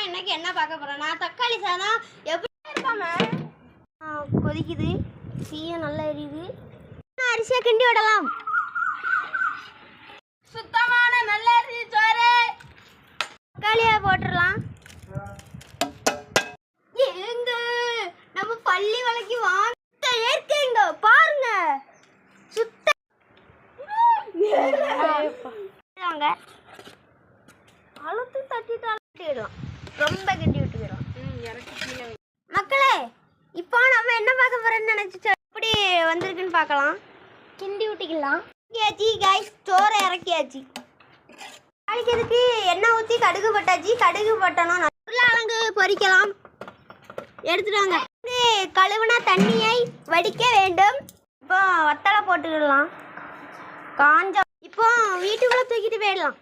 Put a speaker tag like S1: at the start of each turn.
S1: நம்ம இன்னைக்கு என்ன பார்க்க போறோம்? நான் தக்காளி சாதம் எப்படி இருப்பாம கொதிக்குது, தீயும் நல்லா எரியுது. அரிசியை கிண்டி விடலாம். சுத்தமான நல்ல அரிசி சோறு. தக்காளியை போட்டுடலாம். எங்க நம்ம பள்ளி வளைக்கு வாங்க ஏற்கங்க பாருங்க. சுத்த வாங்க அழுத்து தட்டிடலாம். ரொம்ப கிண்டி விட்டுக்கிறோம். மக்களே, இப்போ நம்ம என்ன பார்க்க போறோம்னு நினைச்சிட்டு எப்படி வந்திருக்குன்னு பார்க்கலாம். கிண்டி விட்டுக்கலாம். கைஸ், சோறை இறக்கியாச்சு. தாளிக்கிறதுக்கு எண்ணெய் ஊற்றி கடுகு போட்டாச்சு. கடுகு போட்டணும். உருளைக்கிழங்கு பொரிக்கலாம். எடுத்துட்டு வாங்க. கழுவுனா தண்ணியை வடிக்க வேண்டும். இப்போ வத்தலை போட்டுக்கலாம். காஞ்ச இப்போ வீட்டுக்குள்ள தூக்கிட்டு போயிடலாம்.